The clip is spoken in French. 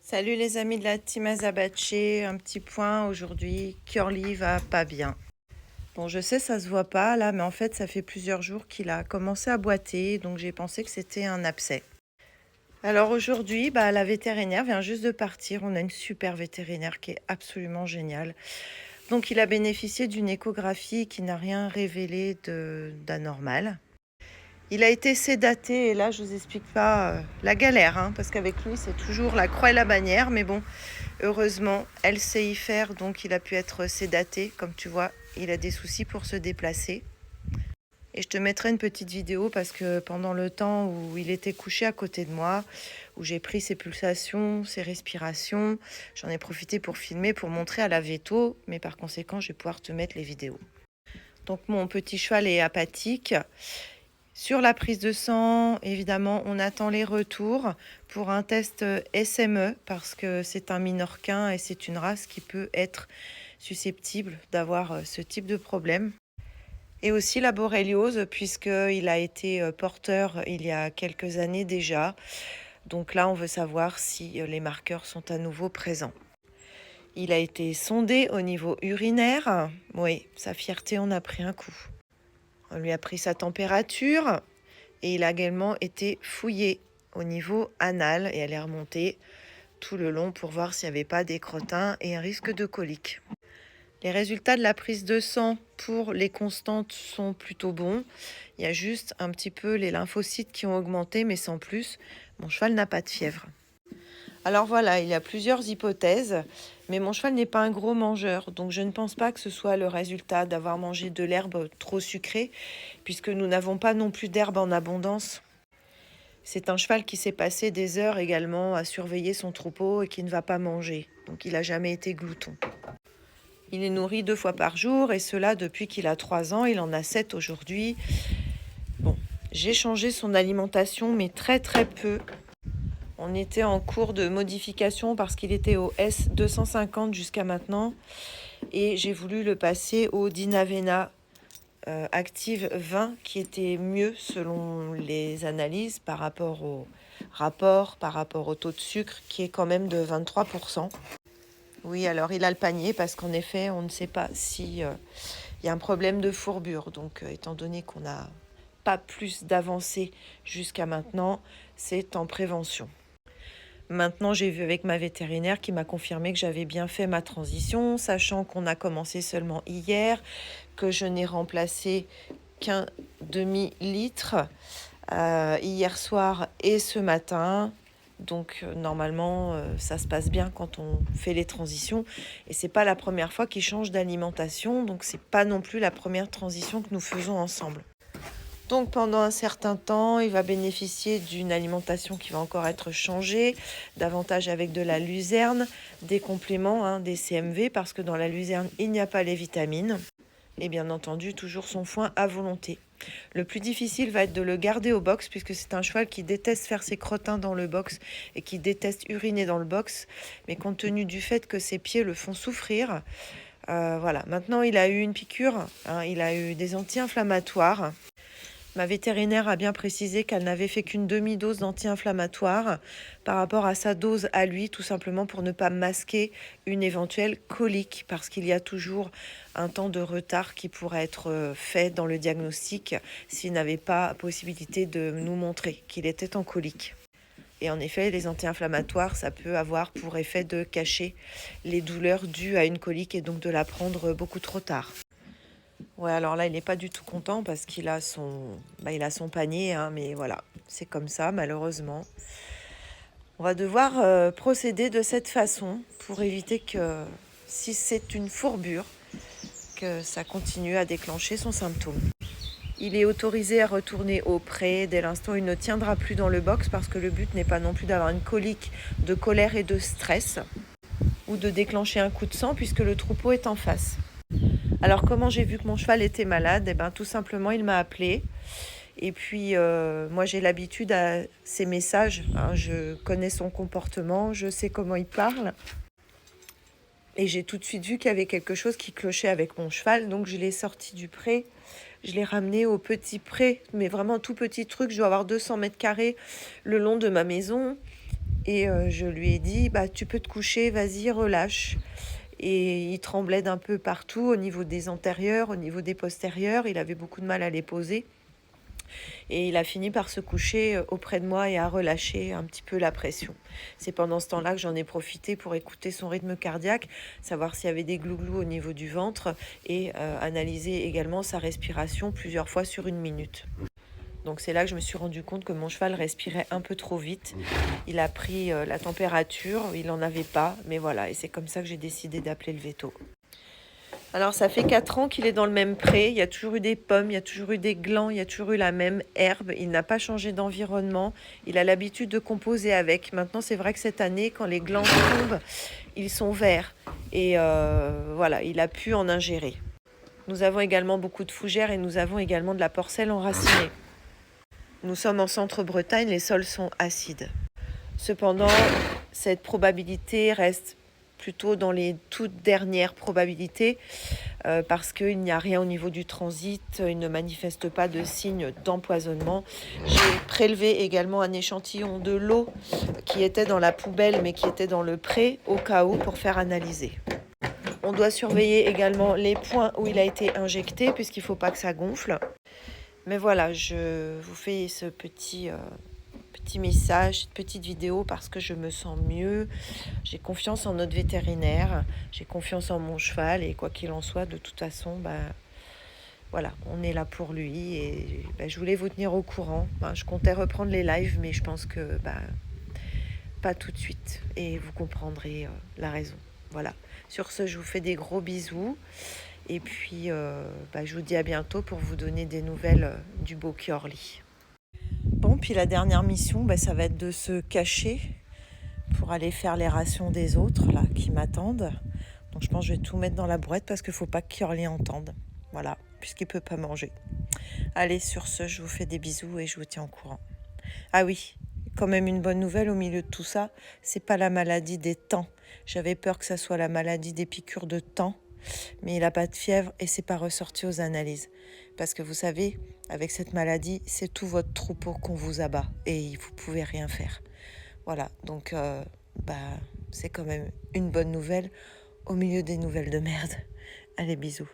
Salut les amis de la team Azabache, un petit point aujourd'hui, Curly va pas bien. Bon, je sais, ça se voit pas là, mais en fait, ça fait plusieurs jours qu'il a commencé à boiter, donc j'ai pensé que c'était un abcès. Alors aujourd'hui, la vétérinaire vient juste de partir. On a une super vétérinaire qui est absolument géniale. Donc il a bénéficié d'une échographie qui n'a rien révélé d'anormal. Il a été sédaté et là, je vous explique pas la galère, hein, parce qu'avec lui, c'est toujours la croix et la bannière. Mais bon, heureusement, elle sait y faire, donc il a pu être sédaté. Comme tu vois, il a des soucis pour se déplacer. Et je te mettrai une petite vidéo parce que pendant le temps où il était couché à côté de moi, où j'ai pris ses pulsations, ses respirations, j'en ai profité pour filmer, pour montrer à la véto. Mais par conséquent, je vais pouvoir te mettre les vidéos. Donc mon petit cheval est apathique. Sur la prise de sang, évidemment, on attend les retours pour un test SME parce que c'est un minorquin et c'est une race qui peut être susceptible d'avoir ce type de problème. Et aussi la borréliose puisqu'il a été porteur il y a quelques années déjà. Donc là, on veut savoir si les marqueurs sont à nouveau présents. Il a été sondé au niveau urinaire. Oui, sa fierté en a pris un coup. On lui a pris sa température et il a également été fouillé au niveau anal et elle est remontée tout le long pour voir s'il n'y avait pas des crottins et un risque de colique. Les résultats de la prise de sang pour les constantes sont plutôt bons. Il y a juste un petit peu les lymphocytes qui ont augmenté, mais sans plus. Mon cheval n'a pas de fièvre. Alors voilà, il y a plusieurs hypothèses, mais mon cheval n'est pas un gros mangeur, donc je ne pense pas que ce soit le résultat d'avoir mangé de l'herbe trop sucrée, puisque nous n'avons pas non plus d'herbe en abondance. C'est un cheval qui s'est passé des heures également à surveiller son troupeau et qui ne va pas manger, donc il n'a jamais été glouton. Il est nourri 2 fois par jour, et cela depuis qu'il a 3 ans, il en a 7 aujourd'hui. Bon, j'ai changé son alimentation, mais très très peu. On était en cours de modification parce qu'il était au S250 jusqu'à maintenant. Et j'ai voulu le passer au Dinavena Active 20 qui était mieux selon les analyses par rapport au rapport, par rapport au taux de sucre qui est quand même de 23%. Oui, alors il a le panier parce qu'en effet, on ne sait pas si il y a un problème de fourbure. Donc, étant donné qu'on n'a pas plus d'avancée jusqu'à maintenant, c'est en prévention. Maintenant, j'ai vu avec ma vétérinaire qui m'a confirmé que j'avais bien fait ma transition, sachant qu'on a commencé seulement hier, que je n'ai remplacé qu'un demi-litre hier soir et ce matin. Donc normalement, ça se passe bien quand on fait les transitions. Et c'est pas la première fois qu'il change d'alimentation, donc c'est pas non plus la première transition que nous faisons ensemble. Donc pendant un certain temps, il va bénéficier d'une alimentation qui va encore être changée, davantage avec de la luzerne, des compléments, des CMV, parce que dans la luzerne, il n'y a pas les vitamines. Et bien entendu, toujours son foin à volonté. Le plus difficile va être de le garder au box, puisque c'est un cheval qui déteste faire ses crottins dans le box et qui déteste uriner dans le box. Mais compte tenu du fait que ses pieds le font souffrir, voilà. Maintenant, il a eu une piqûre, il a eu des anti-inflammatoires. Ma vétérinaire a bien précisé qu'elle n'avait fait qu'une demi-dose d'anti-inflammatoire par rapport à sa dose à lui, tout simplement pour ne pas masquer une éventuelle colique, parce qu'il y a toujours un temps de retard qui pourrait être fait dans le diagnostic s'il n'avait pas possibilité de nous montrer qu'il était en colique. Et en effet, les anti-inflammatoires, ça peut avoir pour effet de cacher les douleurs dues à une colique et donc de la prendre beaucoup trop tard. Ouais, alors là, il n'est pas du tout content parce qu'il a il a son panier, mais voilà, c'est comme ça, malheureusement. On va devoir procéder de cette façon pour éviter que, si c'est une fourbure, que ça continue à déclencher son symptôme. Il est autorisé à retourner au pré dès l'instant où il ne tiendra plus dans le box parce que le but n'est pas non plus d'avoir une colique de colère et de stress ou de déclencher un coup de sang puisque le troupeau est en face. Alors comment j'ai vu que mon cheval était malade? Tout simplement il m'a appelé. Et puis moi j'ai l'habitude à ses messages, je connais son comportement, je sais comment il parle. Et j'ai tout de suite vu qu'il y avait quelque chose qui clochait avec mon cheval, donc je l'ai sorti du pré. Je l'ai ramené au petit pré, mais vraiment tout petit truc, je dois avoir 200 mètres carrés le long de ma maison. Et je lui ai dit, bah, tu peux te coucher, vas-y, relâche. Et il tremblait d'un peu partout, au niveau des antérieurs, au niveau des postérieurs. Il avait beaucoup de mal à les poser. Et il a fini par se coucher auprès de moi et à relâcher un petit peu la pression. C'est pendant ce temps-là que j'en ai profité pour écouter son rythme cardiaque, savoir s'il y avait des glouglous au niveau du ventre et analyser également sa respiration plusieurs fois sur 1 minute. Donc c'est là que je me suis rendu compte que mon cheval respirait un peu trop vite. Il a pris la température, il n'en avait pas, mais voilà, et c'est comme ça que j'ai décidé d'appeler le veto. Alors ça fait 4 ans qu'il est dans le même pré, il y a toujours eu des pommes, il y a toujours eu des glands, il y a toujours eu la même herbe, il n'a pas changé d'environnement, il a l'habitude de composer avec. Maintenant c'est vrai que cette année, quand les glands tombent, ils sont verts et voilà, il a pu en ingérer. Nous avons également beaucoup de fougères et nous avons également de la porcelle enracinée. Nous sommes en centre-Bretagne, les sols sont acides. Cependant, cette probabilité reste plutôt dans les toutes dernières probabilités parce qu'il n'y a rien au niveau du transit, il ne manifeste pas de signes d'empoisonnement. J'ai prélevé également un échantillon de l'eau qui était dans la poubelle mais qui était dans le pré au cas où pour faire analyser. On doit surveiller également les points où il a été injecté puisqu'il ne faut pas que ça gonfle. Mais voilà, je vous fais ce petit message, cette petite vidéo parce que je me sens mieux. J'ai confiance en notre vétérinaire, j'ai confiance en mon cheval et quoi qu'il en soit, de toute façon, voilà, on est là pour lui et je voulais vous tenir au courant. Je comptais reprendre les lives, mais je pense que pas tout de suite et vous comprendrez la raison. Voilà. Sur ce, je vous fais des gros bisous et puis je vous dis à bientôt pour vous donner des nouvelles du beau Kiorli. Bon, puis la dernière mission, ça va être de se cacher pour aller faire les rations des autres là qui m'attendent. Donc je pense que je vais tout mettre dans la boîte parce qu'il ne faut pas que Kiorli entende. Voilà, puisqu'il ne peut pas manger. Allez, sur ce, je vous fais des bisous et je vous tiens au courant. Ah oui, quand même une bonne nouvelle au milieu de tout ça, c'est pas la maladie des temps. J'avais peur que ça soit la maladie des piqûres de temps, mais il n'a pas de fièvre et c'est pas ressorti aux analyses. Parce que vous savez, avec cette maladie, c'est tout votre troupeau qu'on vous abat et vous pouvez rien faire. Voilà, donc c'est quand même une bonne nouvelle au milieu des nouvelles de merde. Allez, bisous.